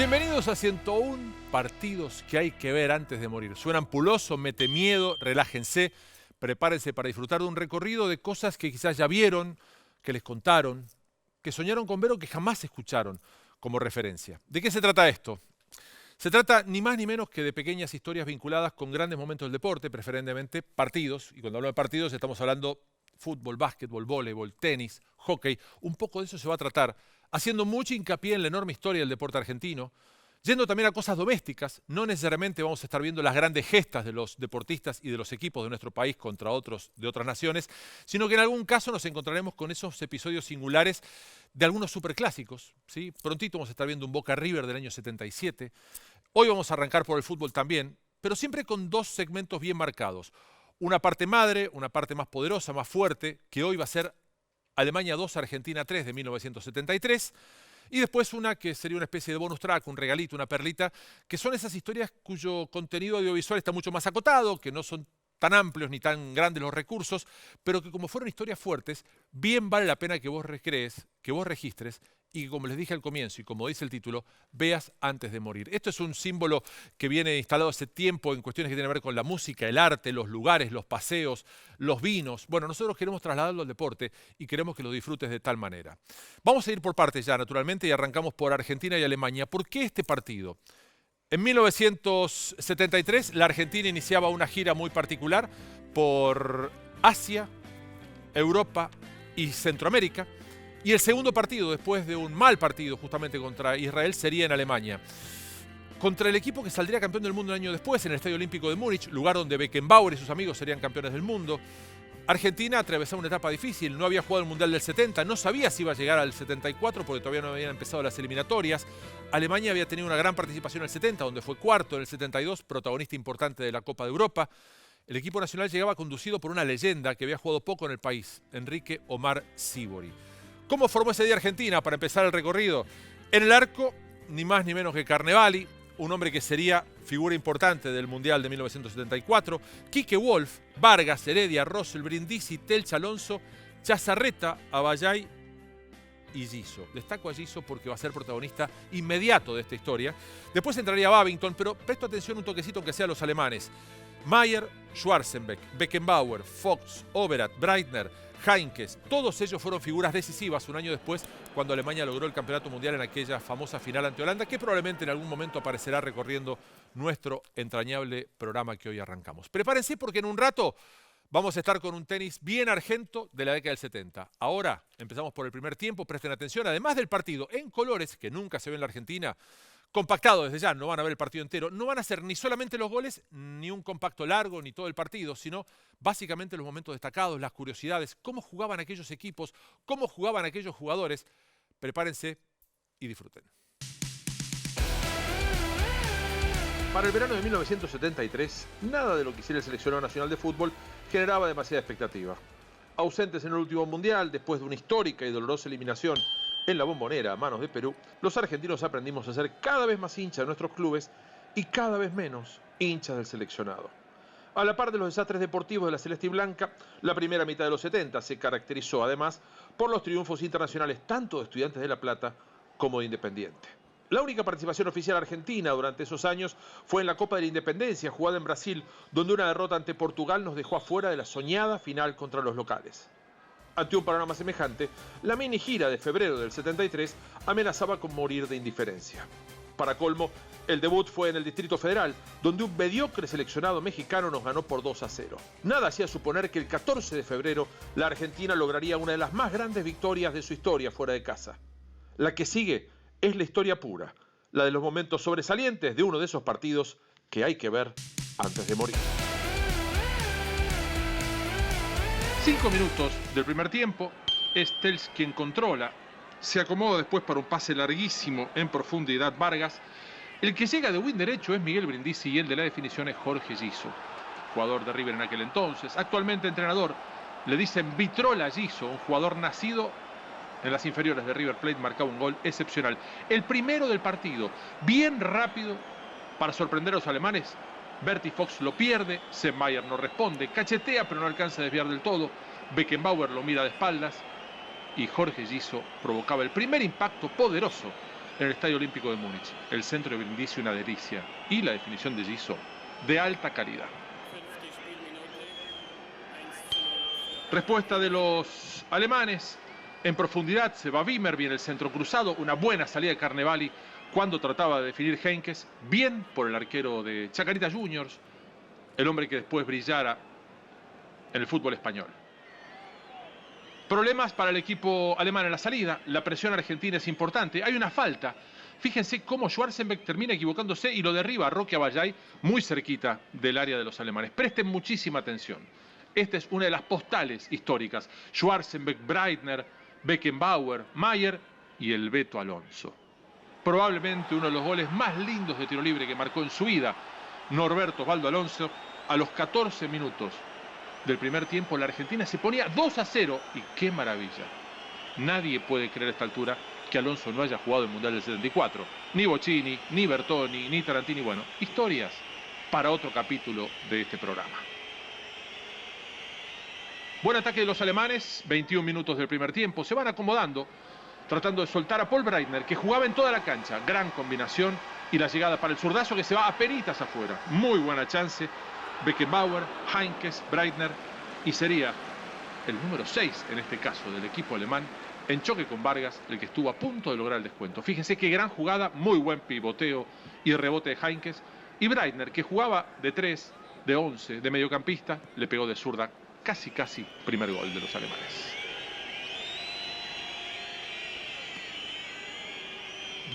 Bienvenidos a 101 partidos que hay que ver antes de morir. Suenan puloso, mete miedo, relájense, prepárense para disfrutar de un recorrido de cosas que quizás ya vieron, que les contaron, que soñaron con ver o que jamás escucharon como referencia. ¿De qué se trata esto? Se trata ni más ni menos que de pequeñas historias vinculadas con grandes momentos del deporte, preferentemente partidos, y cuando hablo de partidos estamos hablando fútbol, básquetbol, voleibol, tenis, hockey. Un poco de eso se va a tratar, haciendo mucho hincapié en la enorme historia del deporte argentino, yendo también a cosas domésticas. No necesariamente vamos a estar viendo las grandes gestas de los deportistas y de los equipos de nuestro país contra otros de otras naciones, sino que en algún caso nos encontraremos con esos episodios singulares de algunos superclásicos, ¿sí? Prontito vamos a estar viendo un Boca River del año 77. Hoy vamos a arrancar por el fútbol también, pero siempre con dos segmentos bien marcados. Una parte madre, una parte más poderosa, más fuerte, que hoy va a ser Alemania 2, Argentina 3 de 1973. Y después una que sería una especie de bonus track, un regalito, una perlita, que son esas historias cuyo contenido audiovisual está mucho más acotado, que no son tan amplios ni tan grandes los recursos, pero que como fueron historias fuertes, bien vale la pena que vos recrees, que vos registres y que, como les dije al comienzo y como dice el título, veas antes de morir. Esto es un símbolo que viene instalado hace tiempo en cuestiones que tienen que ver con la música, el arte, los lugares, los paseos, los vinos. Bueno, nosotros queremos trasladarlo al deporte y queremos que lo disfrutes de tal manera. Vamos a ir por partes ya, naturalmente, y arrancamos por Argentina y Alemania. ¿Por qué este partido? En 1973 la Argentina iniciaba una gira muy particular por Asia, Europa y Centroamérica. Y el segundo partido, después de un mal partido justamente contra Israel, sería en Alemania. Contra el equipo que saldría campeón del mundo un año después en el Estadio Olímpico de Múnich, lugar donde Beckenbauer y sus amigos serían campeones del mundo. Argentina atravesaba una etapa difícil, no había jugado el Mundial del 70, no sabía si iba a llegar al 74 porque todavía no habían empezado las eliminatorias. Alemania había tenido una gran participación en el 70, donde fue cuarto, en el 72, protagonista importante de la Copa de Europa. El equipo nacional llegaba conducido por una leyenda que había jugado poco en el país, Enrique Omar Sívori. ¿Cómo formó ese día Argentina para empezar el recorrido? En el arco, ni más ni menos que Carnevali, un hombre que sería figura importante del Mundial de 1974, Quique Wolf, Vargas, Heredia, Rosell, Brindisi, Telch, Alonso, Chazarreta, Abayay y Giso. Destaco a Giso porque va a ser protagonista inmediato de esta historia. Después entraría Babington, pero presto atención un toquecito aunque sea a los alemanes. Mayer, Schwarzenbeck, Beckenbauer, Fox, Overath, Breitner, Heinkes, todos ellos fueron figuras decisivas un año después cuando Alemania logró el campeonato mundial en aquella famosa final ante Holanda, que probablemente en algún momento aparecerá recorriendo nuestro entrañable programa que hoy arrancamos. Prepárense porque en un rato vamos a estar con un tenis bien argento de la década del 70. Ahora empezamos por el primer tiempo, presten atención, además del partido en colores, que nunca se ve en la Argentina, compactado desde ya, no van a ver el partido entero, no van a ser ni solamente los goles, ni un compacto largo, ni todo el partido, sino básicamente los momentos destacados, las curiosidades, cómo jugaban aquellos equipos, cómo jugaban aquellos jugadores. Prepárense y disfruten. Para el verano de 1973, nada de lo que hiciera el seleccionado nacional de fútbol generaba demasiada expectativa. Ausentes en el último mundial, después de una histórica y dolorosa eliminación en la Bombonera a manos de Perú, los argentinos aprendimos a ser cada vez más hinchas de nuestros clubes y cada vez menos hinchas del seleccionado. A la par de los desastres deportivos de la Celeste y Blanca, la primera mitad de los 70 se caracterizó además por los triunfos internacionales tanto de Estudiantes de La Plata como de Independiente. La única participación oficial argentina durante esos años fue en la Copa de la Independencia, jugada en Brasil, donde una derrota ante Portugal nos dejó afuera de la soñada final contra los locales. Ante un panorama semejante, la mini gira de febrero del 73 amenazaba con morir de indiferencia. Para colmo, el debut fue en el Distrito Federal, donde un mediocre seleccionado mexicano nos ganó por 2-0. Nada hacía suponer que el 14 de febrero la Argentina lograría una de las más grandes victorias de su historia fuera de casa. La que sigue es la historia pura, la de los momentos sobresalientes de uno de esos partidos que hay que ver antes de morir. 5 minutos del primer tiempo, es Telch quien controla, se acomoda después para un pase larguísimo en profundidad Vargas. El que llega de win derecho es Miguel Brindisi y el de la definición es Jorge Giso, jugador de River en aquel entonces, actualmente entrenador. Le dicen Vitrola Giso, un jugador nacido en las inferiores de River Plate, marcaba un gol excepcional. El primero del partido, bien rápido para sorprender a los alemanes. Berti Fox lo pierde, Mayer no responde, cachetea pero no alcanza a desviar del todo, Beckenbauer lo mira de espaldas y Jorge Giso provocaba el primer impacto poderoso en el Estadio Olímpico de Múnich. El centro de Brindisi una delicia y la definición de Giso de alta calidad. Respuesta de los alemanes. En profundidad se va Wimmer, viene el centro cruzado, una buena salida de Carnevali cuando trataba de definir Heynckes, bien por el arquero de Chacarita Juniors, el hombre que después brillara en el fútbol español. Problemas para el equipo alemán en la salida, la presión argentina es importante, hay una falta. Fíjense cómo Schwarzenbeck termina equivocándose y lo derriba a Roque Aballay muy cerquita del área de los alemanes. Presten muchísima atención. Esta es una de las postales históricas. Schwarzenbeck, Breitner, Beckenbauer, Mayer y el Beto Alonso. Probablemente uno de los goles más lindos de tiro libre que marcó en su vida Norberto Osvaldo Alonso. A los 14 minutos del primer tiempo la Argentina se ponía 2-0 y qué maravilla. Nadie puede creer a esta altura que Alonso no haya jugado el Mundial del 74. Ni Bocini, ni Bertoni, ni Tarantini. Bueno, historias para otro capítulo de este programa. Buen ataque de los alemanes, 21 minutos del primer tiempo. Se van acomodando, tratando de soltar a Paul Breitner, que jugaba en toda la cancha. Gran combinación y la llegada para el zurdazo que se va a penitas afuera. Muy buena chance. Beckenbauer, Heynckes, Breitner y sería el número 6 en este caso del equipo alemán en choque con Vargas, el que estuvo a punto de lograr el descuento. Fíjense qué gran jugada, muy buen pivoteo y rebote de Heynckes. Y Breitner, que jugaba de 3, de 11, de mediocampista, le pegó de zurda. Casi primer gol de los alemanes.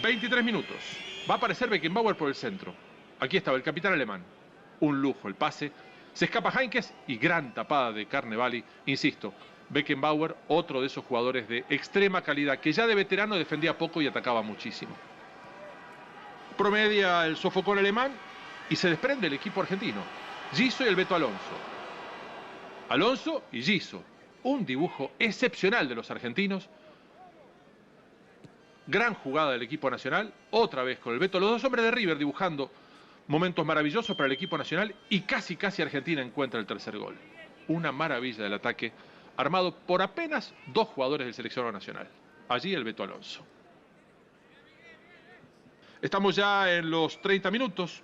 23 minutos. Va a aparecer Beckenbauer por el centro. Aquí estaba el capitán alemán. Un lujo el pase. Se escapa Heynckes y gran tapada de Carnevali. Insisto, Beckenbauer, otro de esos jugadores de extrema calidad que ya de veterano defendía poco y atacaba muchísimo. Promedia el sofocón alemán y se desprende el equipo argentino. Giso y el Beto Alonso. Alonso y Giso. Un dibujo excepcional de los argentinos. Gran jugada del equipo nacional. Otra vez con el Beto. Los dos hombres de River dibujando momentos maravillosos para el equipo nacional. Y casi Argentina encuentra el tercer gol. Una maravilla del ataque armado por apenas 2 jugadores del seleccionado nacional. Allí el Beto Alonso. Estamos ya en los 30 minutos.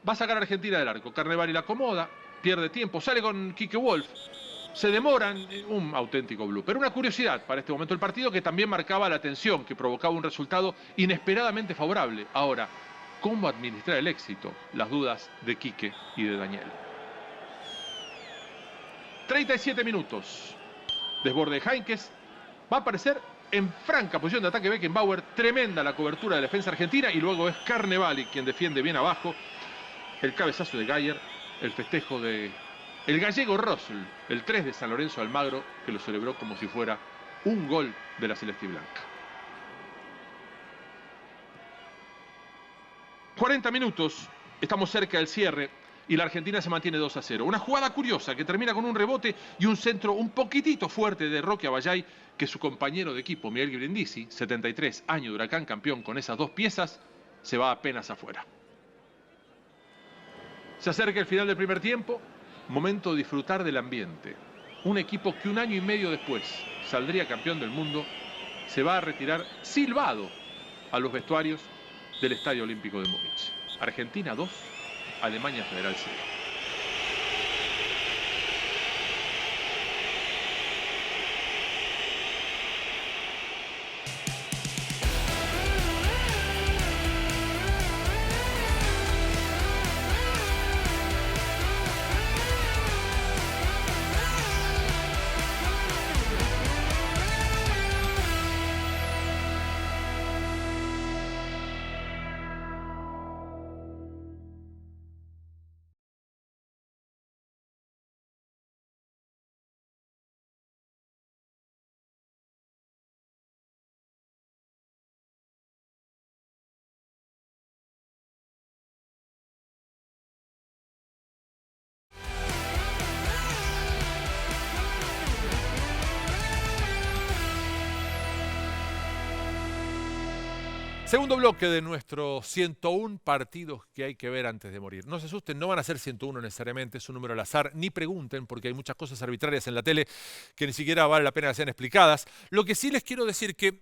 Va a sacar a Argentina del arco. Carnevali la acomoda. Pierde tiempo, sale con Quique Wolf, se demoran, un auténtico blooper. Una curiosidad para este momento del partido que también marcaba la tensión, que provocaba un resultado inesperadamente favorable. Ahora, ¿cómo administrar el éxito? Las dudas de Quique y de Daniel. 37 minutos. Desborde de Heynckes. Va a aparecer en franca posición de ataque Beckenbauer. Tremenda la cobertura de la defensa argentina y luego es Carnevali quien defiende bien abajo. El cabezazo de Gayer. El festejo de el gallego Russell, el 3 de San Lorenzo Almagro, que lo celebró como si fuera un gol de la Celeste y Blanca. 40 minutos, estamos cerca del cierre y la Argentina se mantiene 2-0. Una jugada curiosa que termina con un rebote y un centro un poquitito fuerte de Roque Aballay, que su compañero de equipo, Miguel Brindisi, 73 años de Huracán, campeón con esas 2 piezas, se va apenas afuera. Se acerca el final del primer tiempo, momento de disfrutar del ambiente. Un equipo que 1 año y medio después saldría campeón del mundo, se va a retirar silbado a los vestuarios del Estadio Olímpico de Múnich. Argentina 2, Alemania Federal 0. Segundo bloque de nuestros 101 partidos que hay que ver antes de morir. No se asusten, no van a ser 101 necesariamente, es un número al azar, ni pregunten porque hay muchas cosas arbitrarias en la tele que ni siquiera vale la pena que sean explicadas. Lo que sí les quiero decir que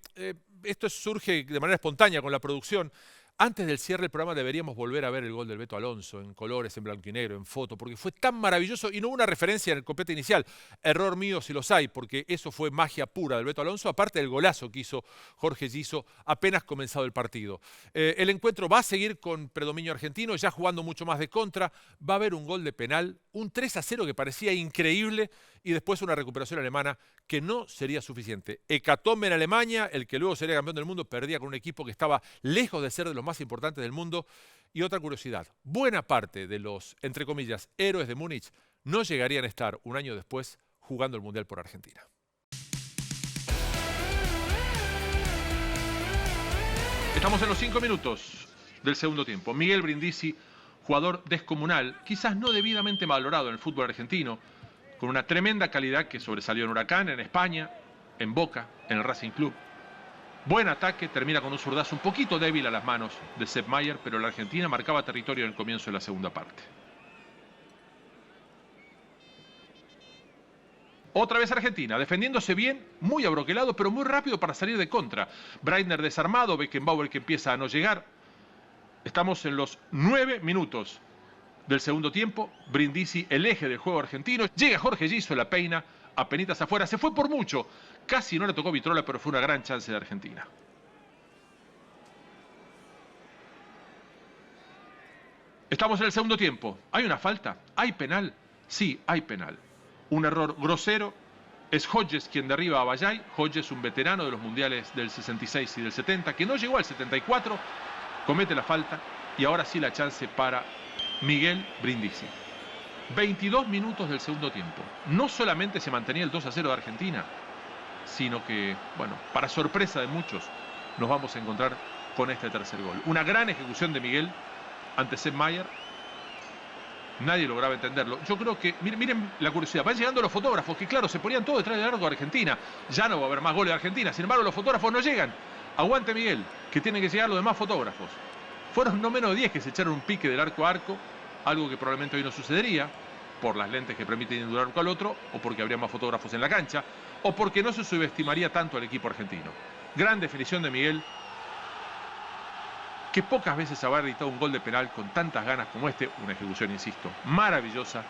esto surge de manera espontánea con la producción. Antes del cierre del programa deberíamos volver a ver el gol del Beto Alonso en colores, en blanco y negro, en foto, porque fue tan maravilloso y no hubo una referencia en el copete inicial. Error mío si los hay, porque eso fue magia pura del Beto Alonso, aparte del golazo que hizo Jorge Giso apenas comenzado el partido. El encuentro va a seguir con predominio argentino, ya jugando mucho más de contra, va a haber un gol de penal, un 3-0 que parecía increíble y después una recuperación alemana que no sería suficiente. Hecatombe en Alemania, el que luego sería campeón del mundo, perdía con un equipo que estaba lejos de ser de los más importantes del mundo. Y otra curiosidad, buena parte de los, entre comillas, héroes de Múnich no llegarían a estar un año después jugando el Mundial por Argentina. Estamos en los 5 minutos del segundo tiempo. Miguel Brindisi, jugador descomunal, quizás no debidamente valorado en el fútbol argentino, con una tremenda calidad que sobresalió en Huracán, en España, en Boca, en el Racing Club. Buen ataque, termina con un zurdazo un poquito débil a las manos de Sepp Maier, pero la Argentina marcaba territorio en el comienzo de la segunda parte. Otra vez Argentina, defendiéndose bien, muy abroquelado, pero muy rápido para salir de contra. Breitner desarmado, Beckenbauer que empieza a no llegar. Estamos en los 9 minutos del segundo tiempo. Brindisi, el eje del juego argentino. Llega Jorge Giso, la peina, apenitas afuera. Se fue por mucho. Casi no le tocó Vitrola, pero fue una gran chance de Argentina. Estamos en el segundo tiempo. ¿Hay una falta? ¿Hay penal? Sí, hay penal. Un error grosero. Es Hodges quien derriba a Bayay. Hodges, un veterano de los mundiales del 66 y del 70, que no llegó al 74, comete la falta y ahora sí la chance para Miguel Brindisi. 22 minutos del segundo tiempo. No solamente se mantenía el 2-0 de Argentina, sino que, bueno, para sorpresa de muchos, nos vamos a encontrar con este tercer gol. Una gran ejecución de Miguel ante Sepp Maier. Nadie lograba entenderlo. Yo creo que, miren la curiosidad, van llegando los fotógrafos, que claro, se ponían todos detrás del arco de Argentina. Ya no va a haber más goles de Argentina, sin embargo los fotógrafos no llegan. Aguante Miguel, que tienen que llegar los demás fotógrafos. Fueron no menos de 10 que se echaron un pique del arco a arco, algo que probablemente hoy no sucedería, por las lentes que permiten ir de un arco al otro, o porque habría más fotógrafos en la cancha, o porque no se subestimaría tanto al equipo argentino. Gran definición de Miguel, que pocas veces habrá gritado un gol de penal con tantas ganas como este, una ejecución, insisto, maravillosa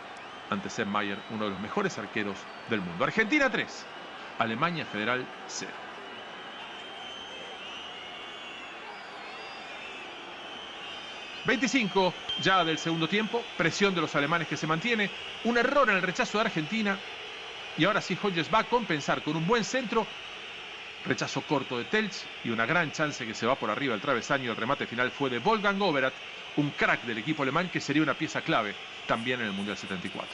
ante Sepp Maier, uno de los mejores arqueros del mundo. Argentina 3, Alemania Federal 0. ...25 ya del segundo tiempo, presión de los alemanes que se mantiene, un error en el rechazo de Argentina, y ahora sí Hodges va a compensar con un buen centro, rechazo corto de Telch y una gran chance que se va por arriba del travesaño. El remate final fue de Wolfgang Overath, un crack del equipo alemán que sería una pieza clave también en el Mundial 74.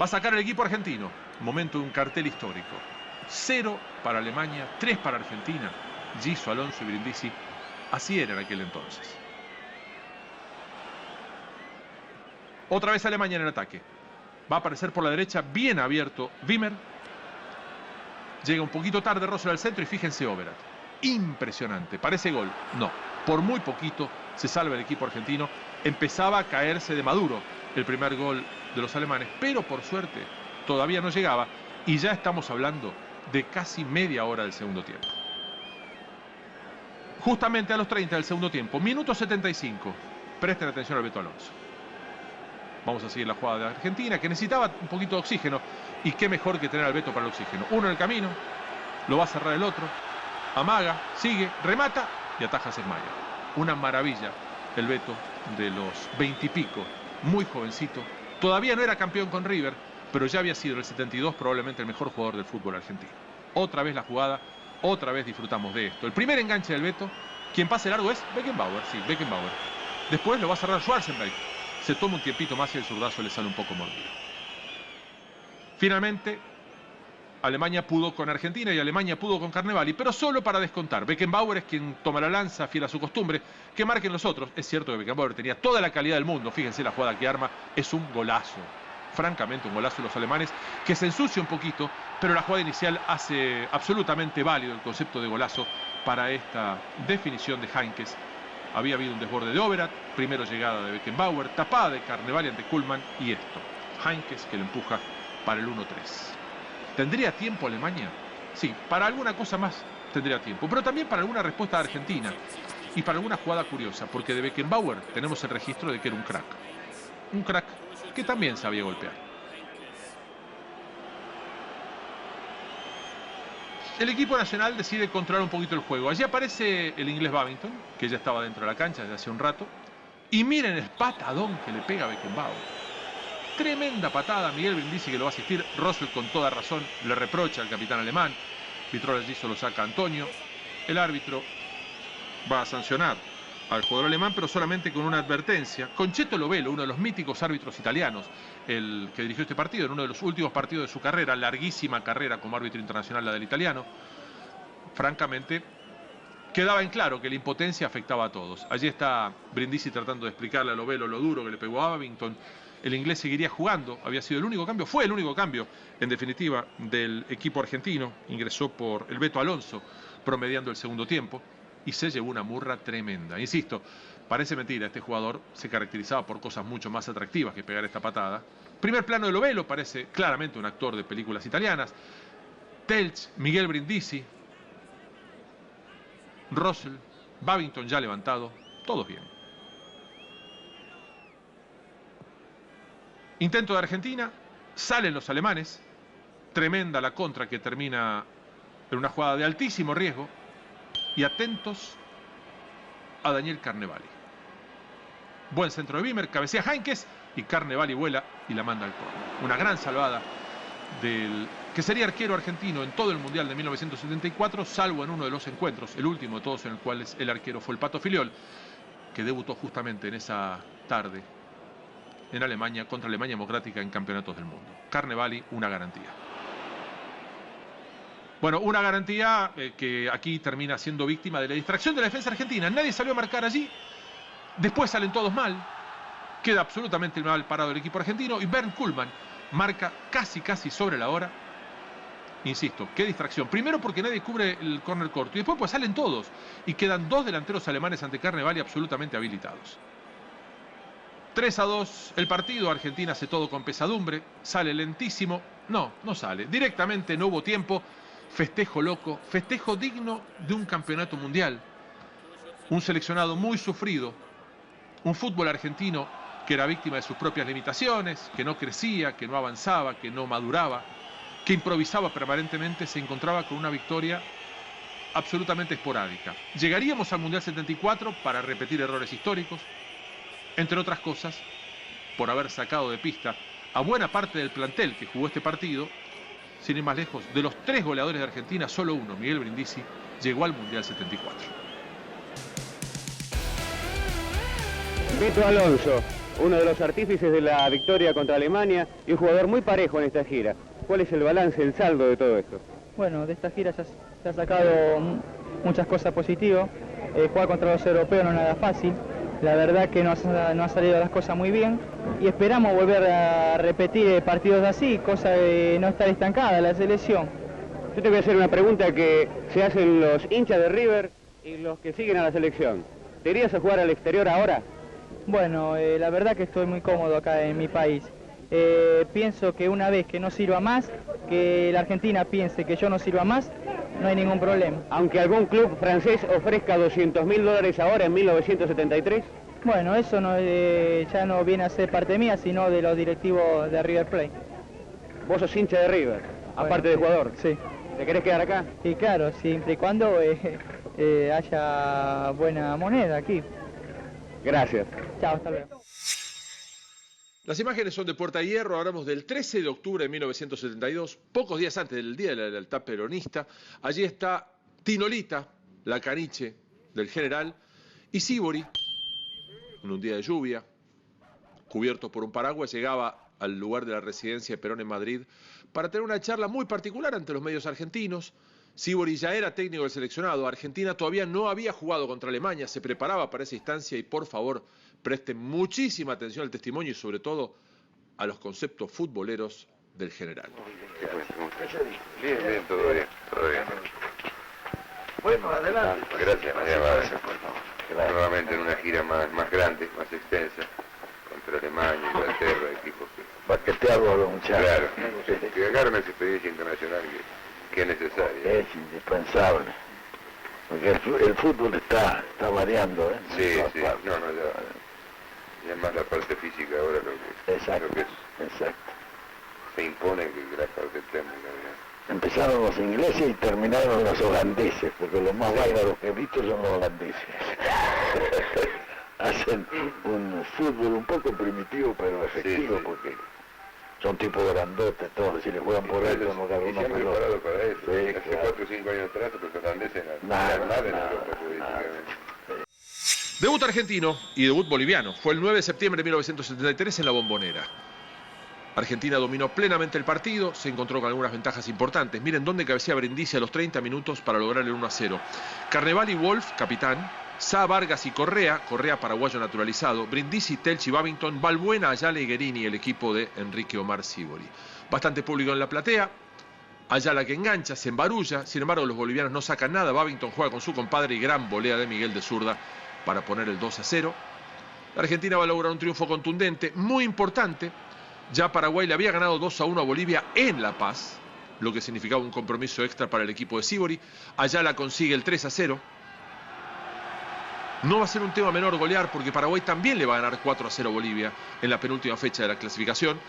Va a sacar el equipo argentino, momento de un cartel histórico. 0 para Alemania, 3 para Argentina. Giso, Alonso y Brindisi, así era en aquel entonces. Otra vez Alemania en el ataque. Va a aparecer por la derecha, bien abierto Wimmer. Llega un poquito tarde Rosser al centro y fíjense Overath. Impresionante, parece gol. No, por muy poquito se salva el equipo argentino. Empezaba a caerse de maduro el primer gol de los alemanes, pero por suerte todavía no llegaba y ya estamos hablando de casi media hora del segundo tiempo. Justamente a los 30 del segundo tiempo, minuto 75, presten atención al Beto Alonso. Vamos a seguir la jugada de Argentina, que necesitaba un poquito de oxígeno, y qué mejor que tener al Beto para el oxígeno. Uno en el camino, lo va a cerrar el otro, amaga, sigue, remata y ataja a Sepp Maier. Una maravilla el Beto de los 20 y pico, muy jovencito. Todavía no era campeón con River, pero ya había sido en el 72 probablemente el mejor jugador del fútbol argentino. Otra vez la jugada, otra vez disfrutamos de esto. El primer enganche del Beto, quien pase largo es Beckenbauer, sí, Beckenbauer. Después lo va a cerrar Schwarzenberg. Se toma un tiempito más y el zurdazo le sale un poco mordido. Finalmente, Alemania pudo con Argentina y Alemania pudo con Carnevali, pero solo para descontar. Beckenbauer es quien toma la lanza, fiel a su costumbre, que marquen los otros. Es cierto que Beckenbauer tenía toda la calidad del mundo, fíjense la jugada que arma, es un golazo. francamente un golazo de los alemanes, que se ensucia un poquito, pero la jugada inicial hace absolutamente válido el concepto de golazo para esta definición de Heinkes. Había habido un desborde de Overath, primero llegada de Beckenbauer, tapada de Carnevali ante Kuhlmann y esto, Heinkes que lo empuja para el 1-3. ¿Tendría tiempo Alemania? Sí, para alguna cosa más tendría tiempo, pero también para alguna respuesta de Argentina y para alguna jugada curiosa, porque de Beckenbauer tenemos el registro de que era un crack. Un crack que también sabía golpear. El equipo nacional decide controlar un poquito el juego. Allí aparece el inglés Babington, que ya estaba dentro de la cancha desde hace un rato. Y miren el patadón que le pega a Beckenbauer. Tremenda patada. Miguel Brindisi, que lo va a asistir. Rosell, con toda razón, le reprocha al capitán alemán. Vitrol allí solo saca a Antonio. El árbitro va a sancionar al jugador alemán, pero solamente con una advertencia. Concetto Lovelo, uno de los míticos árbitros italianos, el que dirigió este partido en uno de los últimos partidos de su carrera, larguísima carrera como árbitro internacional la del italiano, francamente quedaba en claro que la impotencia afectaba a todos. Allí está Brindisi tratando de explicarle a Lovelo lo duro que le pegó a Babington. El inglés seguiría jugando, había sido el único cambio, fue el único cambio en definitiva del equipo argentino. Ingresó por el Beto Alonso promediando el segundo tiempo y se llevó una murra tremenda. Insisto, parece mentira, este jugador se caracterizaba por cosas mucho más atractivas que pegar esta patada. Primer plano de Lovelo, parece claramente un actor de películas italianas. Telch, Miguel Brindisi, Rosell, Babington ya levantado, todos bien. Intento de Argentina, salen los alemanes, tremenda la contra que termina en una jugada de altísimo riesgo. Y atentos a Daniel Carnevali. Buen centro de Wimmer, cabecea Heinkes y Carnevali vuela y la manda al córner. Una gran salvada del que sería arquero argentino en todo el Mundial de 1974, salvo en uno de los encuentros, el último de todos en el cual el arquero fue el Pato Filiol, que debutó justamente en esa tarde en Alemania, contra Alemania Democrática en campeonatos del mundo. Carnevali, una garantía. Bueno, una garantía que aquí termina siendo víctima de la distracción de la defensa argentina. Nadie salió a marcar allí. Después salen todos mal. Queda absolutamente mal parado el equipo argentino. Y Bernd Kuhlmann marca casi sobre la hora. Insisto, qué distracción. Primero porque nadie cubre el córner corto. Y después pues salen todos. Y quedan dos delanteros alemanes ante Carnevali absolutamente habilitados. 3-2 el partido. Argentina hace todo con pesadumbre. Sale lentísimo. No sale. Directamente no hubo tiempo. Festejo loco, festejo digno de un campeonato mundial. Un seleccionado muy sufrido, un fútbol argentino que era víctima de sus propias limitaciones, que no crecía, que no avanzaba, que no maduraba, que improvisaba permanentemente, se encontraba con una victoria absolutamente esporádica. Llegaríamos al Mundial 74 para repetir errores históricos, entre otras cosas, por haber sacado de pista a buena parte del plantel que jugó este partido. Sin ir más lejos, de los 3 goleadores de Argentina, solo uno, Miguel Brindisi, llegó al Mundial 74. Beto Alonso, uno de los artífices de la victoria contra Alemania y un jugador muy parejo en esta gira. ¿Cuál es el balance, el saldo de todo esto? Bueno, de esta gira se ha sacado muchas cosas positivas. Jugar contra los europeos no es nada fácil. La verdad que no ha salido las cosas muy bien y esperamos volver a repetir partidos así, cosa de no estar estancada la selección. Yo te voy a hacer una pregunta que se hacen los hinchas de River y los que siguen a la selección. ¿Te irías a jugar al exterior ahora? Bueno, la verdad que estoy muy cómodo acá en mi país. Pienso que una vez que no sirva más, que la Argentina piense que yo no sirva más, no hay ningún problema. Aunque algún club francés ofrezca $200.000 ahora en 1973. Bueno, eso no, ya no viene a ser parte mía, sino de los directivos de River Plate. Vos sos hincha de River, aparte de jugador. Sí. ¿Te querés quedar acá? Sí, claro, siempre y cuando haya buena moneda aquí. Gracias. Chao, hasta luego. Las imágenes son de Puerta de Hierro, hablamos del 13 de octubre de 1972, pocos días antes del día de la lealtad peronista. Allí está Tinolita, la caniche del general, y Sívori, en un día de lluvia, cubierto por un paraguas, llegaba al lugar de la residencia de Perón en Madrid para tener una charla muy particular ante los medios argentinos. Sívori ya era técnico del seleccionado, Argentina todavía no había jugado contra Alemania, se preparaba para esa instancia y por favor presten muchísima atención al testimonio y sobre todo a los conceptos futboleros del general. Bien, bien, todo bien, todo bien. Bueno, adelante. Gracias, María. Gracias, por favor. Nuevamente en una gira más grande, más extensa, contra Alemania, Inglaterra, equipos que... Paquetearlo a los muchachos. Claro, que agarren esa experiencia internacional que es necesaria. Es indispensable. Porque el fútbol está variando, ¿eh? Sí, En sí, todas partes. ya es más la parte física ahora Exacto, lo que exacto. se impone que la parte técnica. Empezaron los ingleses y terminaron los holandeses, porque los más bárbaros que he visto son los holandeses. Hacen un fútbol un poco primitivo, pero efectivo, Sí. porque son tipos grandotes todos, si le juegan por alto no agarran Y una se han pelota. preparado para eso. Sí, Hace claro. 4 o 5 años atrás los holandeses eran Nada, mal en nada, Europa nada. futbolísticamente. Debut argentino y debut boliviano. Fue el 9 de septiembre de 1973 en La Bombonera. Argentina dominó plenamente el partido, se encontró con algunas ventajas importantes. Miren dónde cabecea Brindisi a los 30 minutos para lograr el 1-0. Carnevali y Wolf, capitán. Sá, Vargas y Correa paraguayo naturalizado. Brindisi, Telchi, Babington, Balbuena, Ayala y Guerini, el equipo de Enrique Omar Sívori. Bastante público en la platea. Ayala que engancha, se embarulla. Sin embargo, los bolivianos no sacan nada. Babington juega con su compadre y gran volea de Miguel de zurda para poner el 2-0. La Argentina va a lograr un triunfo contundente, muy importante. Ya Paraguay le había ganado 2-1 a Bolivia en La Paz, lo que significaba un compromiso extra para el equipo de Sívori. Ayala consigue el 3-0. No va a ser un tema menor golear, porque Paraguay también le va a ganar 4-0 a Bolivia en la penúltima fecha de la clasificación.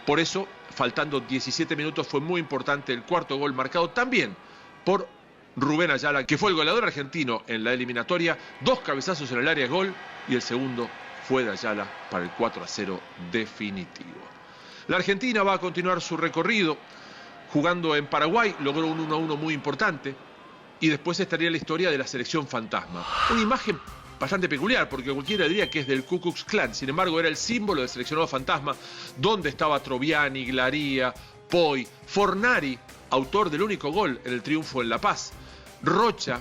Por eso, faltando 17 minutos, fue muy importante el cuarto gol marcado también por Rubén Ayala, que fue el goleador argentino en la eliminatoria. 2 cabezazos en el área, gol, y el segundo fue de Ayala para el 4-0 definitivo. La Argentina va a continuar su recorrido jugando en Paraguay, logró un 1-1 muy importante, y después estaría la historia de la selección fantasma. Una imagen bastante peculiar, porque cualquiera diría que es del Ku Klux Klan. Sin embargo, era el símbolo del seleccionado fantasma, donde estaba Troviani, Glaría, Poi, Fornari, autor del único gol en el triunfo en La Paz, Rocha,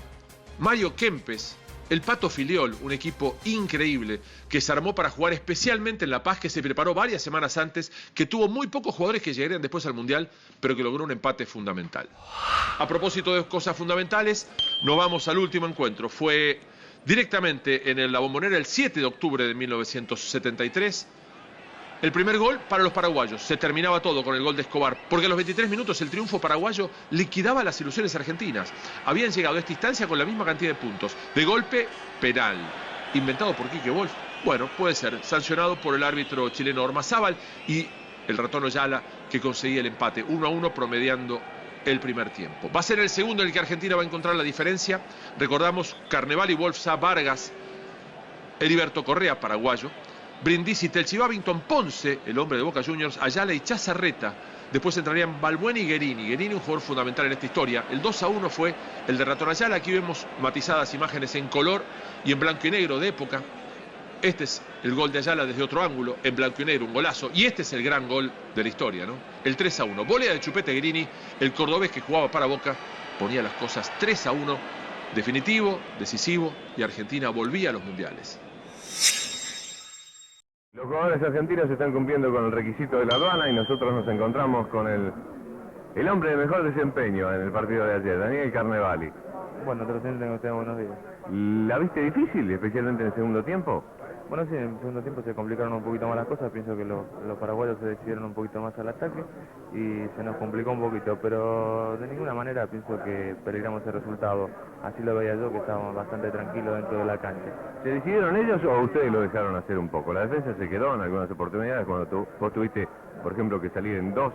Mario Kempes, el Pato Filiol, un equipo increíble que se armó para jugar especialmente en La Paz, que se preparó varias semanas antes, que tuvo muy pocos jugadores que llegarían después al Mundial, pero que logró un empate fundamental. A propósito de cosas fundamentales, nos vamos al último encuentro. Fue directamente en La Bombonera el 7 de octubre de 1973. El primer gol para los paraguayos. Se terminaba todo con el gol de Escobar, porque a los 23 minutos el triunfo paraguayo liquidaba las ilusiones argentinas. Habían llegado a esta instancia con la misma cantidad de puntos. De golpe, penal. Inventado por Quique Wolf. Bueno, puede ser. Sancionado por el árbitro chileno Ormazábal y el ratón Ayala, que conseguía el empate 1-1 promediando el primer tiempo. Va a ser el segundo en el que Argentina va a encontrar la diferencia. Recordamos, Carnevali, Wolf, Sá, Vargas, Heriberto Correa, paraguayo. Brindisi, Telchi, Babington, Ponce, el hombre de Boca Juniors, Ayala y Chazarreta. Después entrarían Balbuena y Guerini. Guerini, un jugador fundamental en esta historia. El 2-1 fue el de Ratón Ayala. Aquí vemos matizadas imágenes en color y en blanco y negro de época. Este es el gol de Ayala desde otro ángulo, en blanco y negro, un golazo. Y este es el gran gol de la historia, ¿no? El 3-1. Volea de Chupete Guerini, el cordobés que jugaba para Boca, ponía las cosas 3-1. Definitivo, decisivo, y Argentina volvía a los mundiales. Los jugadores argentinos están cumpliendo con el requisito de la aduana y nosotros nos encontramos con el hombre de mejor desempeño en el partido de ayer, Daniel Carnevali. Bueno, te lo tengo buenos días. ¿La viste difícil, especialmente en el segundo tiempo? Bueno, sí, en el segundo tiempo se complicaron un poquito más las cosas. Pienso que los paraguayos se decidieron un poquito más al ataque y se nos complicó un poquito, pero de ninguna manera pienso que peligramos el resultado. Así lo veía yo, que estábamos bastante tranquilos dentro de la cancha. ¿Se decidieron ellos o ustedes lo dejaron hacer un poco? La defensa se quedó en algunas oportunidades cuando vos tuviste, por ejemplo, que salir en 2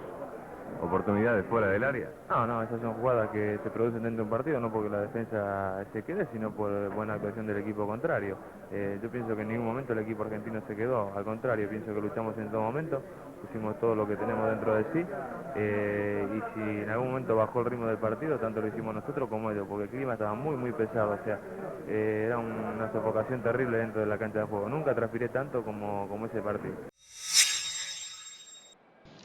oportunidades fuera del área. No, esas son jugadas que se producen dentro de un partido, no porque la defensa se quede, sino por buena actuación del equipo contrario. Yo pienso que en ningún momento el equipo argentino se quedó, al contrario, pienso que luchamos en todo momento, pusimos todo lo que tenemos dentro de sí, y si en algún momento bajó el ritmo del partido, tanto lo hicimos nosotros como ellos, porque el clima estaba muy pesado, o sea, era una sofocación terrible dentro de la cancha de juego. Nunca transpiré tanto como ese partido.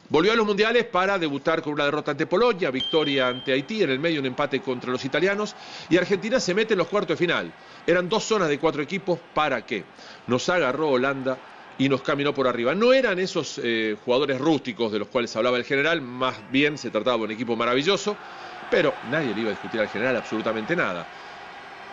Volvió a los mundiales para debutar con una derrota ante Polonia, victoria ante Haití, en el medio un empate contra los italianos, y Argentina se mete en los cuartos de final. Eran 2 zonas de 4 equipos, ¿para qué? Nos agarró Holanda y nos caminó por arriba. No eran esos jugadores rústicos de los cuales hablaba el general, más bien se trataba de un equipo maravilloso, pero nadie le iba a discutir al general absolutamente nada.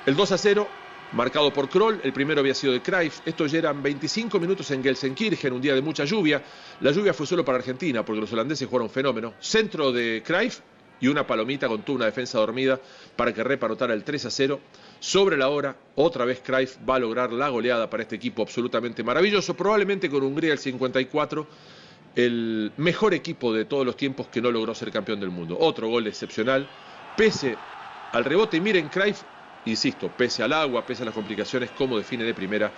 El 2-0, marcado por Kroll, el primero había sido de Cruyff. Estos ya eran 25 minutos en Gelsenkirchen, un día de mucha lluvia. La lluvia fue solo para Argentina, porque los holandeses jugaron fenómeno. Centro de Cruyff y una palomita con toda una defensa dormida para que Rep anotara el 3-0. Sobre la hora, otra vez Cruyff va a lograr la goleada para este equipo absolutamente maravilloso. Probablemente con Hungría el 54, el mejor equipo de todos los tiempos que no logró ser campeón del mundo. Otro gol excepcional, pese al rebote. Y miren, Cruyff, insisto, pese al agua, pese a las complicaciones, cómo define de primera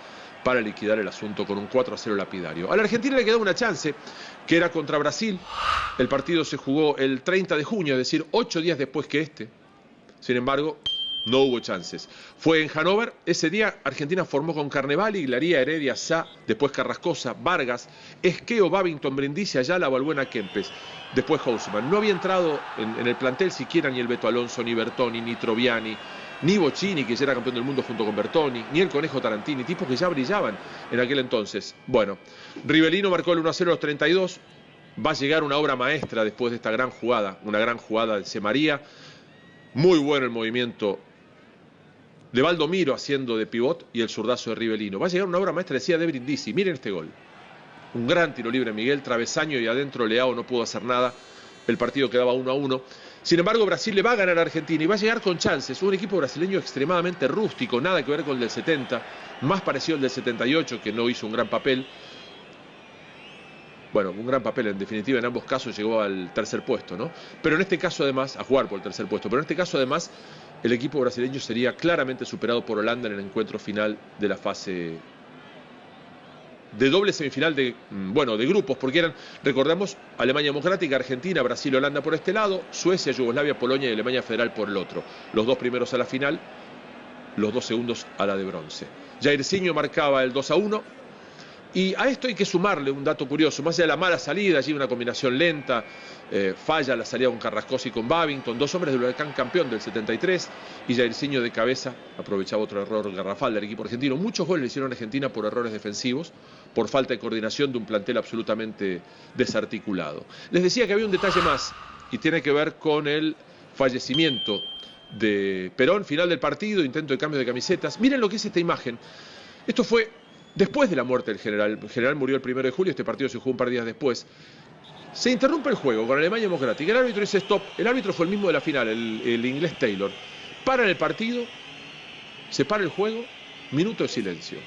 para liquidar el asunto con un 4-0 lapidario. A la Argentina le quedó una chance, que era contra Brasil. El partido se jugó el 30 de junio, es decir, 8 días después que este. Sin embargo, no hubo chances. Fue en Hannover. Ese día Argentina formó con Carnevali, Glaría, Heredia, Sá, después Carrascosa, Vargas, Esqueo, Babington, Brindisi, Ayala, Balbuena, Kempes. Después Houseman. No había entrado en el plantel siquiera ni el Beto Alonso, ni Bertoni, ni Troviani, ni Bocini, que ya era campeón del mundo junto con Bertoni, ni el Conejo Tarantini, tipos que ya brillaban en aquel entonces. Bueno, Rivellino marcó el 1-0 a los 32. Va a llegar una obra maestra después de esta gran jugada, una gran jugada de Semaría. Muy bueno el movimiento de Valdomiro haciendo de pivot y el zurdazo de Rivellino. Va a llegar una obra maestra, decía de Brindisi. Miren este gol. Un gran tiro libre Miguel, travesaño y adentro Leao no pudo hacer nada. El partido quedaba 1-1. Sin embargo, Brasil le va a ganar a Argentina y va a llegar con chances. Un equipo brasileño extremadamente rústico, nada que ver con el del 70, más parecido al del 78, que no hizo un gran papel. Bueno, un gran papel, en definitiva, en ambos casos llegó al tercer puesto, ¿no? Pero en este caso, además, a jugar por el tercer puesto, pero en este caso, además, el equipo brasileño sería claramente superado por Holanda en el encuentro final de la fase de doble semifinal de grupos, porque eran, recordamos, Alemania Democrática, Argentina, Brasil, Holanda por este lado, Suecia, Yugoslavia, Polonia y Alemania Federal por el otro. Los dos primeros a la final, los dos segundos a la de bronce. Jairzinho marcaba el 2-1. Y a esto hay que sumarle un dato curioso, más allá de la mala salida, allí una combinación lenta, falla la salida con Carrascosa y con Babington, dos hombres del Huracán campeón del 73, y Jairzinho de cabeza aprovechaba otro error garrafal del equipo argentino. Muchos goles le hicieron a Argentina por errores defensivos, por falta de coordinación de un plantel absolutamente desarticulado. Les decía que había un detalle más, y tiene que ver con el fallecimiento de Perón, final del partido, intento de cambio de camisetas. Miren lo que es esta imagen. Esto fue después de la muerte del general. El general murió el 1 de julio, este partido se jugó un par de días después. Se interrumpe el juego con Alemania Democrática. El árbitro dice stop. El árbitro fue el mismo de la final, el inglés Taylor. Paran el partido, se para el juego, minuto de silencio.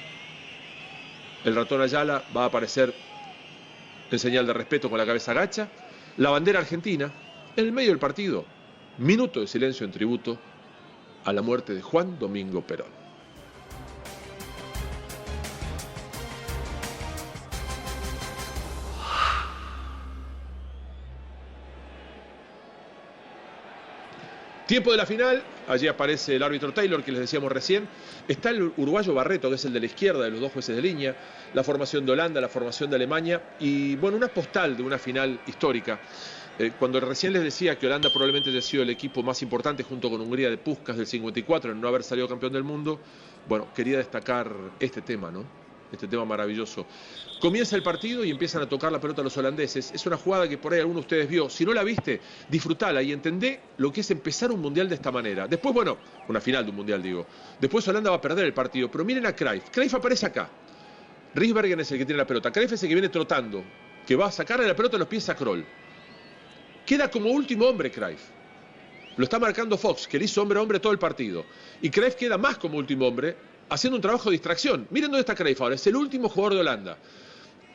El ratón Ayala va a aparecer en señal de respeto con la cabeza agacha. La bandera argentina, en el medio del partido, minuto de silencio en tributo a la muerte de Juan Domingo Perón. Tiempo de la final, allí aparece el árbitro Taylor, que les decíamos recién. Está el uruguayo Barreto, que es el de la izquierda de los dos jueces de línea. La formación de Holanda, la formación de Alemania. Y bueno, una postal de una final histórica. Cuando recién les decía que Holanda probablemente haya sido el equipo más importante junto con Hungría de Puskás del 54 en no haber salido campeón del mundo, bueno, quería destacar este tema, ¿no? Este tema maravilloso. Comienza el partido y empiezan a tocar la pelota los holandeses. Es una jugada que por ahí alguno de ustedes vio. Si no la viste, disfrutala y entendé lo que es empezar un mundial de esta manera. Después, bueno, una final de un mundial, digo. Después Holanda va a perder el partido. Pero miren a Cruyff. Cruyff aparece acá. Risbergen es el que tiene la pelota. Cruyff es el que viene trotando, que va a sacarle la pelota a los pies a Kroll. Queda como último hombre Cruyff. Lo está marcando Fox, que le hizo hombre a hombre todo el partido. Y Cruyff queda más como último hombre, haciendo un trabajo de distracción. Miren dónde está Cruyff ahora. Es el último jugador de Holanda.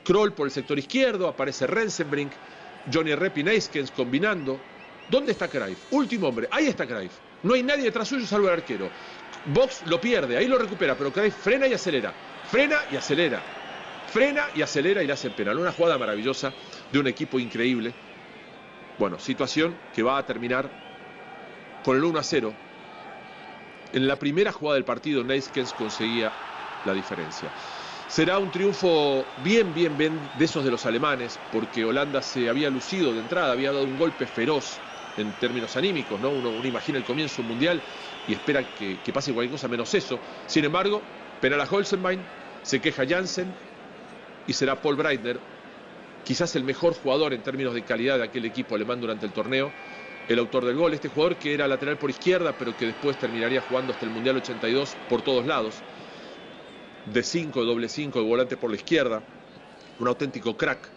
Kroll por el sector izquierdo, aparece Rensenbrink, Johnny Rep y Neyskens combinando. ¿Dónde está Cruyff? Último hombre. Ahí está Cruyff. No hay nadie detrás suyo salvo el arquero. Box lo pierde, ahí lo recupera, pero Cruyff frena y acelera. Frena y acelera. Frena y acelera y le hace penal. Una jugada maravillosa de un equipo increíble. Bueno, situación que va a terminar con el 1-0. En la primera jugada del partido, Neyskens conseguía la diferencia. Será un triunfo bien de esos de los alemanes, porque Holanda se había lucido de entrada, había dado un golpe feroz en términos anímicos, ¿no? Uno imagina el comienzo de un mundial y espera que pase cualquier cosa menos eso. Sin embargo, penal a Holzenbein, se queja Jansen y será Paul Breitner, quizás el mejor jugador en términos de calidad de aquel equipo alemán durante el torneo, el autor del gol. Este jugador que era lateral por izquierda, pero que después terminaría jugando hasta el Mundial 82 por todos lados. De 5, doble 5, de volante por la izquierda. Un auténtico crack.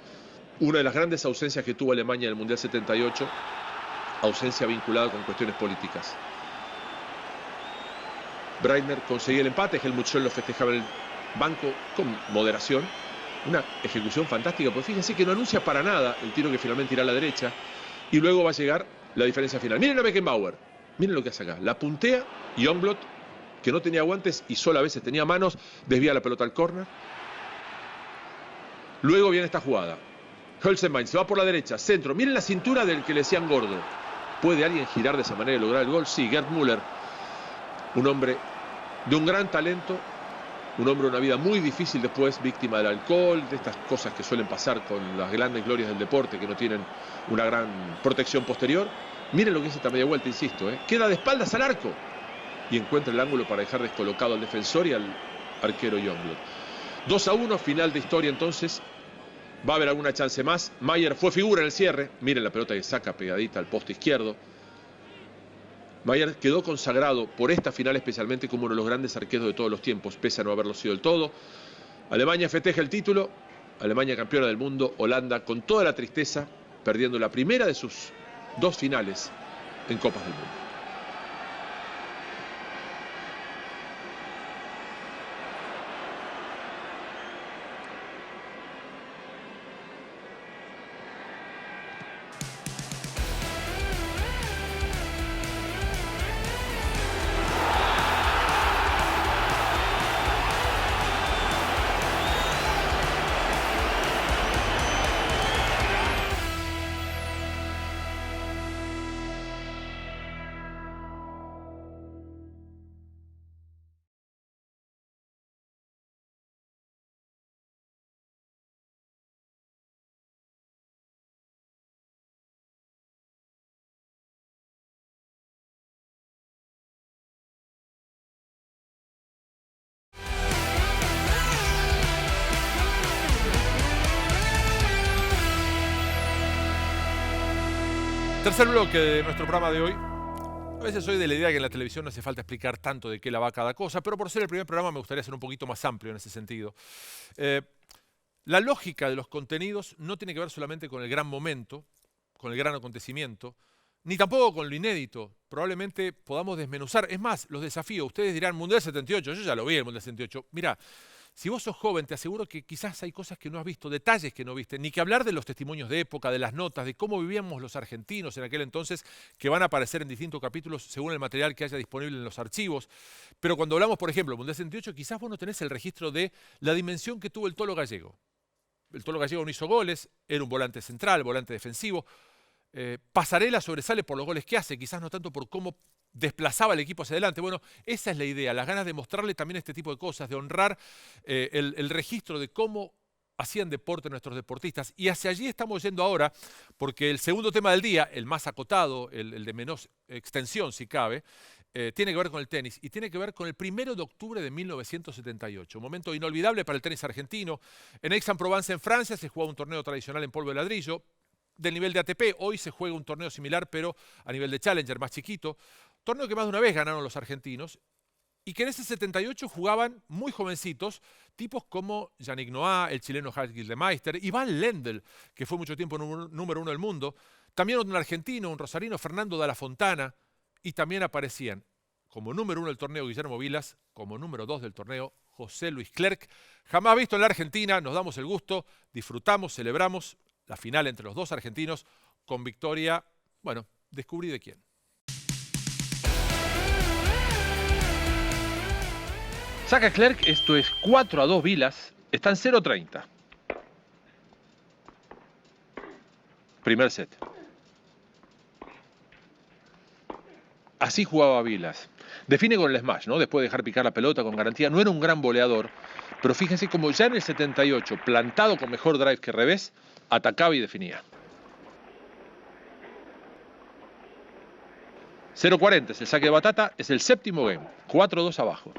Una de las grandes ausencias que tuvo Alemania en el Mundial 78, ausencia vinculada con cuestiones políticas. Breitner conseguía el empate, Helmut Schön lo festejaba en el banco con moderación. Una ejecución fantástica, porque fíjense que no anuncia para nada el tiro que finalmente irá a la derecha. Y luego va a llegar la diferencia final. Miren a Beckenbauer, miren lo que hace acá. La puntea, Youngblood, que no tenía guantes y solo a veces tenía manos, desvía la pelota al córner. Luego viene esta jugada. Hölzenbein se va por la derecha, centro. Miren la cintura del que le decían gordo. ¿Puede alguien girar de esa manera y lograr el gol? Sí, Gerd Müller, un hombre de un gran talento, un hombre de una vida muy difícil después, víctima del alcohol, de estas cosas que suelen pasar con las grandes glorias del deporte que no tienen una gran protección posterior. Miren lo que es esta media vuelta, insisto, queda de espaldas al arco y encuentra el ángulo para dejar descolocado al defensor y al arquero Youngblood. 2-1, final de historia entonces. Va a haber alguna chance más. Maier fue figura en el cierre. Miren la pelota que saca pegadita al poste izquierdo. Maier quedó consagrado por esta final especialmente como uno de los grandes arqueros de todos los tiempos, pese a no haberlo sido del todo. Alemania festeja el título. Alemania campeona del mundo. Holanda con toda la tristeza, perdiendo la primera de sus 2 finales en Copas del Mundo. Tercer bloque de nuestro programa de hoy. A veces soy de la idea que en la televisión no hace falta explicar tanto de qué la va cada cosa, pero por ser el primer programa me gustaría ser un poquito más amplio en ese sentido. La lógica de los contenidos no tiene que ver solamente con el gran momento, con el gran acontecimiento, ni tampoco con lo inédito. Probablemente podamos desmenuzar. Es más, los desafíos. Ustedes dirán, Mundial 78, yo ya lo vi el Mundial 78. Mirá, si vos sos joven, te aseguro que quizás hay cosas que no has visto, detalles que no viste, ni que hablar de los testimonios de época, de las notas, de cómo vivíamos los argentinos en aquel entonces, que van a aparecer en distintos capítulos según el material que haya disponible en los archivos. Pero cuando hablamos, por ejemplo, del Mundial 78, quizás vos no tenés el registro de la dimensión que tuvo el Tolo Gallego. El Tolo Gallego no hizo goles, era un volante central, volante defensivo. Pasarela sobresale por los goles que hace, quizás no tanto por cómo desplazaba el equipo hacia adelante. Bueno, esa es la idea, las ganas de mostrarle también este tipo de cosas, de honrar el registro de cómo hacían deporte nuestros deportistas. Y hacia allí estamos yendo ahora, porque el segundo tema del día, el más acotado, el de menos extensión si cabe, tiene que ver con el tenis y tiene que ver con el 1 de octubre de 1978. Un momento inolvidable para el tenis argentino. En Aix-en-Provence, en Francia, se jugaba un torneo tradicional en polvo de ladrillo, del nivel de ATP. Hoy se juega un torneo similar, pero a nivel de Challenger, más chiquito. Torneo que más de una vez ganaron los argentinos y que en ese 78 jugaban muy jovencitos, tipos como Yannick Noah, el chileno Hans Gildemeister, Iván Lendl, que fue mucho tiempo número 1 del mundo, también un argentino, un rosarino, Fernando Dalla Fontana, y también aparecían como número 1 del torneo Guillermo Vilas, como número 2 del torneo José Luis Clerc. Jamás visto en la Argentina, nos damos el gusto, disfrutamos, celebramos la final entre los dos argentinos con victoria, bueno, descubrí de quién. Saca Clerc, esto es 4-2 Vilas, están 0-30. Primer set. Así jugaba Vilas. Define con el smash, ¿no? Después de dejar picar la pelota con garantía. No era un gran voleador, pero fíjense como ya en el 78, plantado con mejor drive que revés, atacaba y definía. 0-40 es el saque de batata, es el séptimo game. 4-2 abajo.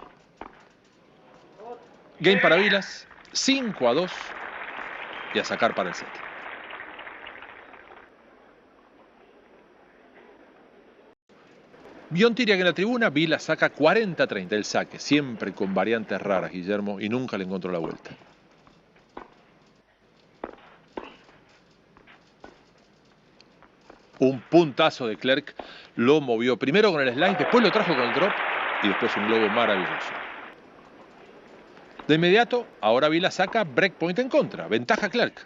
Game para Vilas, 5-2. y a sacar para el set. Biontiriak en la tribuna, Vilas saca 40-30 el saque, siempre con variantes raras, Guillermo, y nunca le encontró la vuelta. Un puntazo de Clerc lo movió primero con el slide, después lo trajo con el drop y después un globo maravilloso. De inmediato, ahora Vilas saca breakpoint en contra, ventaja Clerc.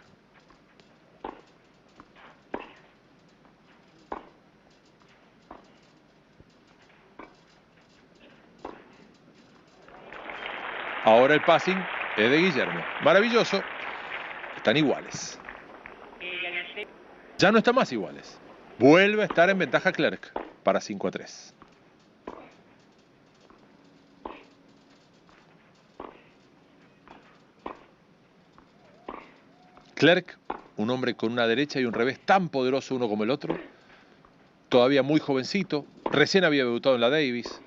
Ahora el passing es de Guillermo. Maravilloso. Están iguales. Ya no están más iguales. Vuelve a estar en ventaja Clerc para 5-3. Clerc, un hombre con una derecha y un revés tan poderoso uno como el otro, todavía muy jovencito, recién había debutado en la Davis.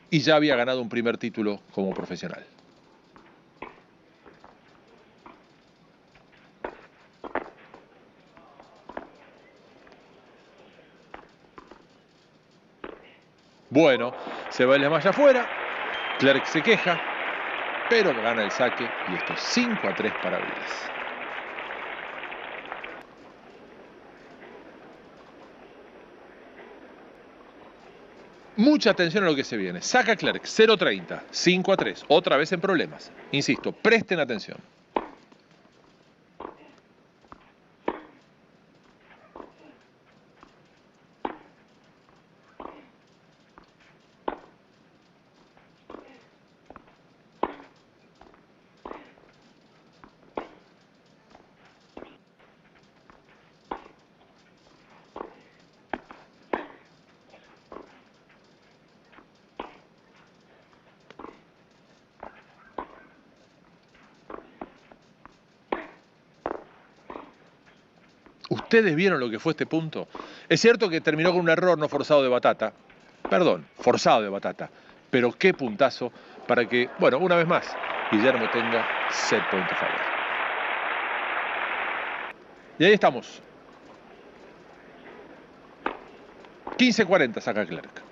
Y ya había ganado un primer título como profesional. Bueno, se va el smash afuera, Clerc se queja, pero gana el saque y esto es 5-3 para Vilas. Mucha atención a lo que se viene. Saca Clerc, 0-30, 5-3, otra vez en problemas. Insisto, presten atención. ¿Ustedes vieron lo que fue este punto? Es cierto que terminó con un error no forzado de Batata. Perdón, forzado de Batata. Pero qué puntazo para que, bueno, una vez más, Guillermo tenga set point a favor. Y ahí estamos. 15-40 saca Clerc.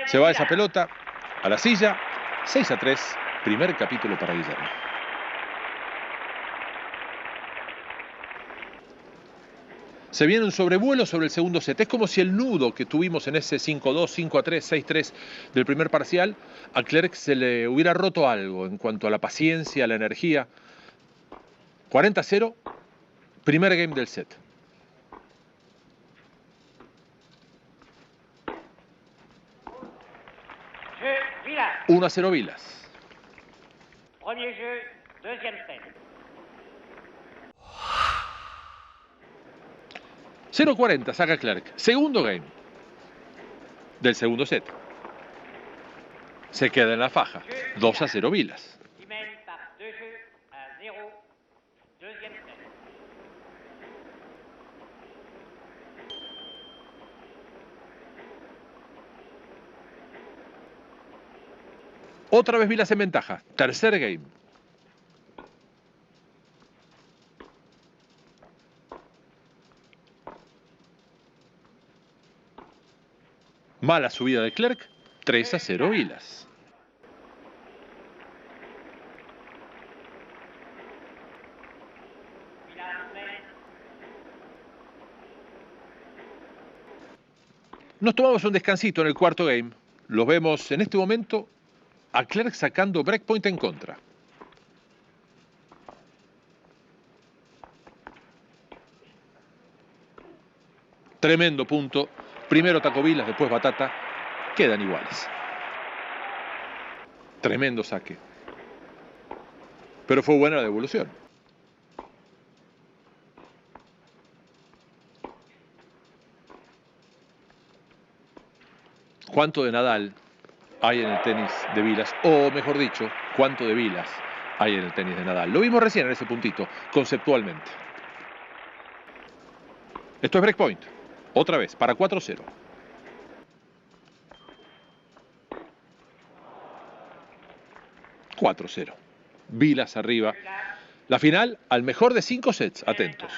Se va esa pelota a la silla. 6-3. Primer capítulo para Guillermo. Se viene un sobrevuelo sobre el segundo set. Es como si el nudo que tuvimos en ese 5-2, 5-3, 6-3 del primer parcial, a Clerc se le hubiera roto algo en cuanto a la paciencia, a la energía. 40-0, primer game del set. Vilas. 1-0 Vilas. Premier jeu, deuxième set. 0-40 saca Clerc. Segundo game del segundo set. Se queda en la faja. 2-0 Vilas. Il mène par 2 jeux à 0, deuxième set. Otra vez Vilas en ventaja. Tercer game. Mala subida de Clerc. 3-0 Vilas. Nos tomamos un descansito en el cuarto game. Los vemos en este momento a Clerc sacando breakpoint en contra. Tremendo punto. Primero Taco Vilas, después Batata. Quedan iguales. Tremendo saque. Pero fue buena la devolución. ¿Cuánto de Nadal hay en el tenis de Vilas? O mejor dicho, ¿cuánto de Vilas hay en el tenis de Nadal? Lo vimos recién en ese puntito, conceptualmente. Esto es breakpoint. Otra vez, para 4-0. 4-0. Vilas arriba. La final al mejor de 5 sets. Atentos.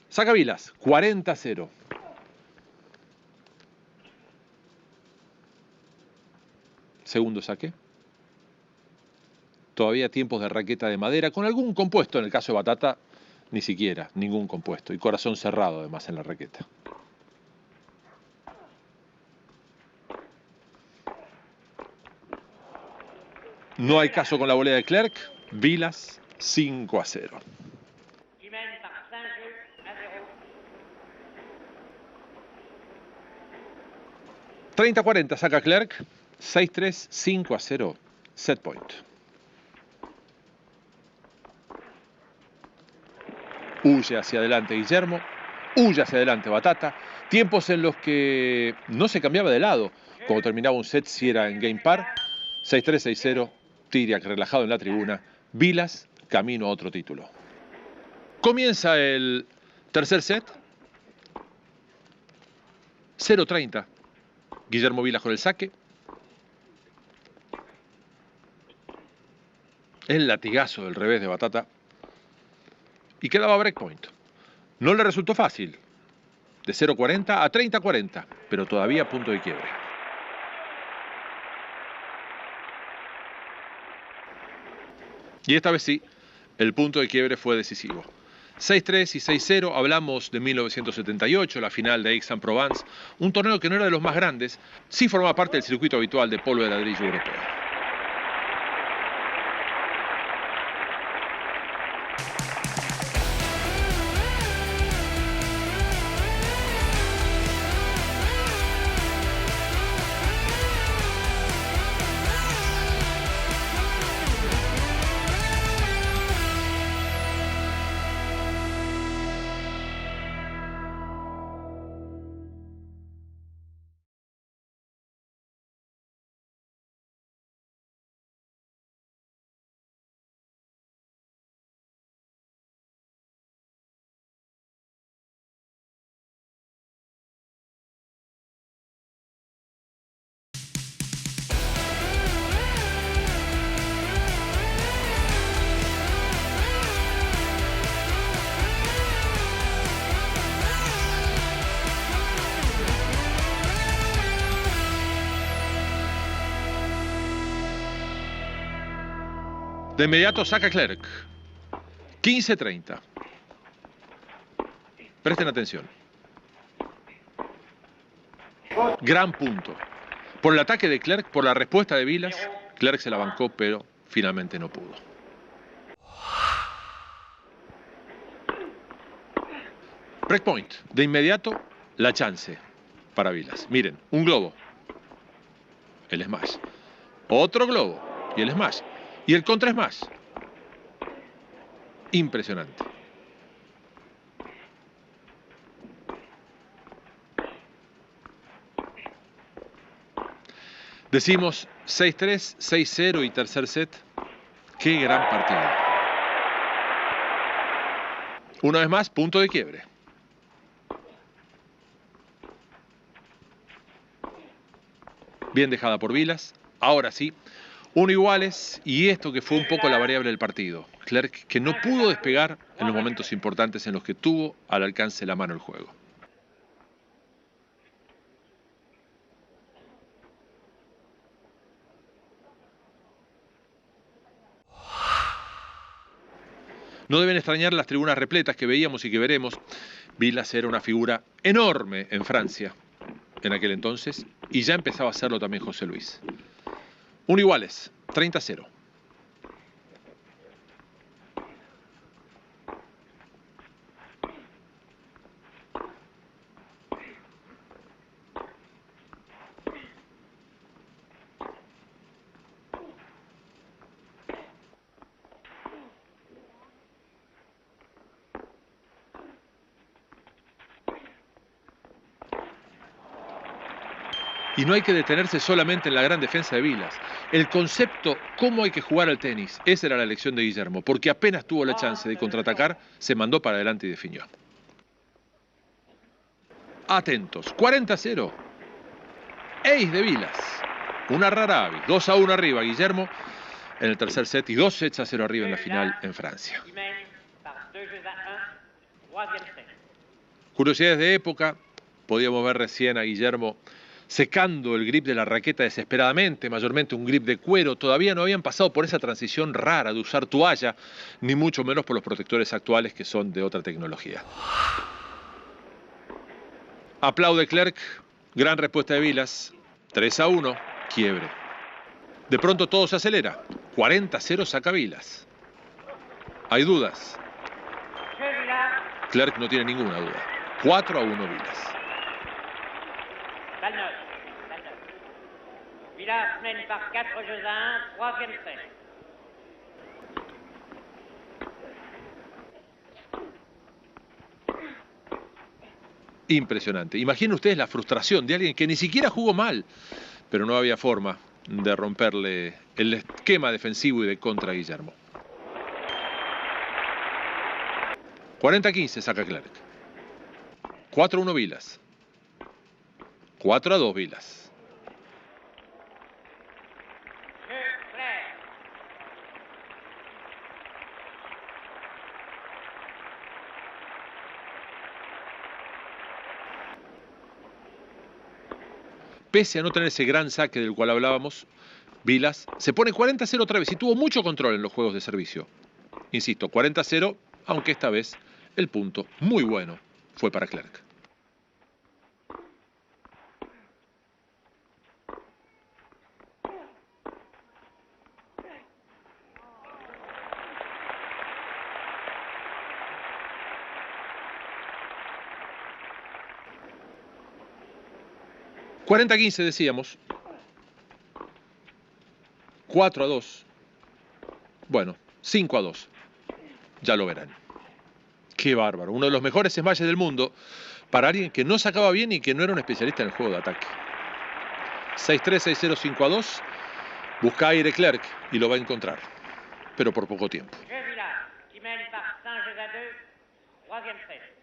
Saca Vilas. 40-0. Segundo saque. Todavía tiempos de raqueta de madera, con algún compuesto. En el caso de Batata, ni siquiera, ningún compuesto. Y corazón cerrado además en la raqueta. No hay caso con la volea de Clerc. Vilas 5-0. qui mène par 5 jeux à 0. 30-40 saca Clerc. 6-3, 5-0. Set point. Huye hacia adelante Guillermo. Huye hacia adelante Batata. Tiempos en los que no se cambiaba de lado. Cuando terminaba un set, si era en game par. 6-3, 6-0. Tiriac relajado en la tribuna. Vilas camino a otro título. Comienza el tercer set. 0-30. Guillermo Vilas con el saque. El latigazo del revés de Batata. Y quedaba breakpoint. No le resultó fácil. De 0-40 a 30-40. Pero todavía punto de quiebre. Y esta vez sí, el punto de quiebre fue decisivo. 6-3 y 6-0, hablamos de 1978, la final de Aix-en-Provence, un torneo que no era de los más grandes, sí formaba parte del circuito habitual de polvo de ladrillo europeo. De inmediato saca Clerc. 15-30. Presten atención. Gran punto. Por el ataque de Clerc, por la respuesta de Vilas, Clerc se la bancó, pero finalmente no pudo. Breakpoint. De inmediato, la chance para Vilas. Miren, un globo. El smash. Otro globo. Y el smash. Y el contra smash. Impresionante. Decimos 6-3, 6-0 y tercer set. Qué gran partido. Una vez más, punto de quiebre. Bien dejada por Vilas. Ahora sí. 1 iguales, y esto que fue un poco la variable del partido. Clerc que no pudo despegar en los momentos importantes en los que tuvo al alcance de la mano el juego. No deben extrañar las tribunas repletas que veíamos y que veremos. Vilas era una figura enorme en Francia en aquel entonces, y ya empezaba a hacerlo también José Luis. 1 iguales, 30-0. Y no hay que detenerse solamente en la gran defensa de Vilas. El concepto, cómo hay que jugar al tenis, esa era la elección de Guillermo, porque apenas tuvo la chance de contraatacar, se mandó para adelante y definió. Atentos, 40-0. ace de Vilas. Una rara avis. 2-1 arriba Guillermo en el tercer set y 2-0 arriba en la final en Francia. qui mène par 2 jeux à 1, troisième set. Curiosidades de época. Podíamos ver recién a Guillermo secando el grip de la raqueta desesperadamente, mayormente un grip de cuero. Todavía no habían pasado por esa transición rara de usar toalla, ni mucho menos por los protectores actuales que son de otra tecnología. Aplaude Clerc, gran respuesta de Vilas. 3-1, quiebre. De pronto todo se acelera. 40-0 saca Vilas. Hay dudas. Jeu Vilas, Clerc no tiene ninguna duda. 4-1 Vilas. balle neutre. Vilas mène par 4 jeux à 1, troisième set. Impresionante. Imaginen ustedes la frustración de alguien que ni siquiera jugó mal, pero no había forma de romperle el esquema defensivo y de contra a Guillermo. 40-15 saca Clerc. 4-1 Vilas. 4-2 Vilas. Jeu clair. Pese a no tener ese gran saque del cual hablábamos, Vilas se pone 40-0 otra vez y tuvo mucho control en los juegos de servicio. Insisto, 40-0, aunque esta vez el punto muy bueno fue para Clerc. ...40-15 decíamos... ...4-2... ...bueno, 5-2... ...ya lo verán... ¡Qué bárbaro! Uno de los mejores smashes del mundo... ...para alguien que no sacaba bien y que no era un especialista en el juego de ataque... ...6-3, 6-0, 5-2... ...busca aire Clerc y lo va a encontrar... ...pero por poco tiempo... Jeu Vilas, qui mène par 5 jeux à 2, troisième set.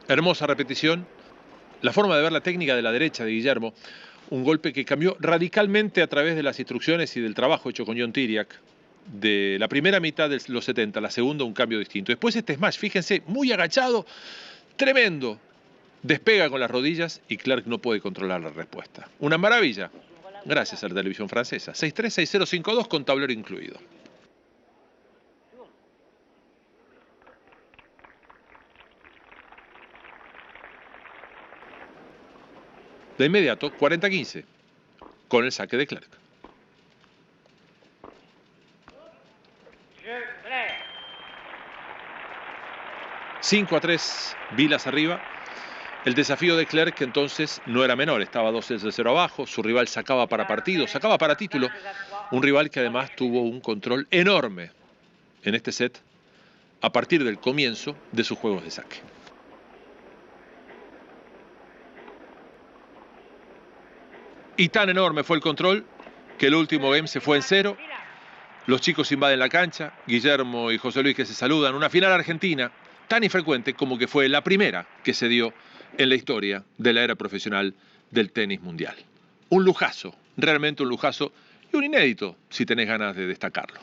Hermosa repetición. La forma de ver la técnica de la derecha de Guillermo. Un golpe que cambió radicalmente a través de las instrucciones y del trabajo hecho con John Tiriac. De la primera mitad de los 70, la segunda un cambio distinto. Después este smash, fíjense, muy agachado, tremendo. Despega con las rodillas y Clerc no puede controlar la respuesta. Una maravilla. Gracias a la televisión francesa. 6-3, 6-0, 5-2 con tablero incluido. De inmediato, 40-15, con el saque de Clerc. Jeu clair. 5-3, Vilas arriba. El desafío de Clerc entonces no era menor, estaba 2-0 abajo, su rival sacaba para partido, sacaba para título. Un rival que además tuvo un control enorme en este set a partir del comienzo de sus juegos de saque. Y tan enorme fue el control que el último game se fue en 0. Los chicos invaden la cancha, Guillermo y José Luis que se saludan. Una final argentina tan infrecuente como que fue la primera que se dio en la historia de la era profesional del tenis mundial. Un lujazo, realmente un lujazo y un inédito si tenés ganas de destacarlo.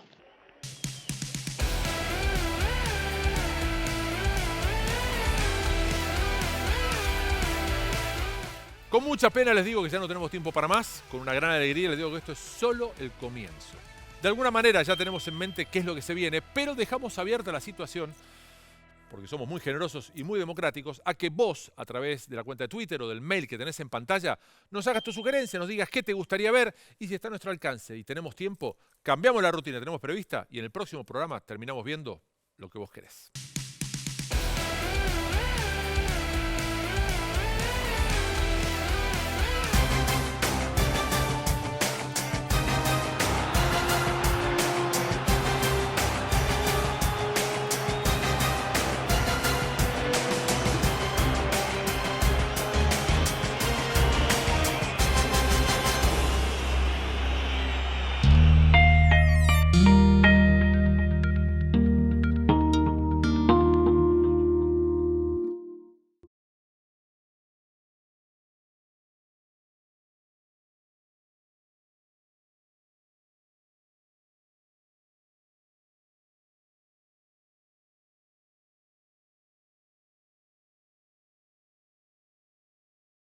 Con mucha pena les digo que ya no tenemos tiempo para más. Con una gran alegría les digo que esto es solo el comienzo. De alguna manera ya tenemos en mente qué es lo que se viene, pero dejamos abierta la situación, porque somos muy generosos y muy democráticos, a que vos, a través de la cuenta de Twitter o del mail que tenés en pantalla, nos hagas tu sugerencia, nos digas qué te gustaría ver y si está a nuestro alcance y tenemos tiempo, cambiamos la rutina que tenemos prevista y en el próximo programa terminamos viendo lo que vos querés.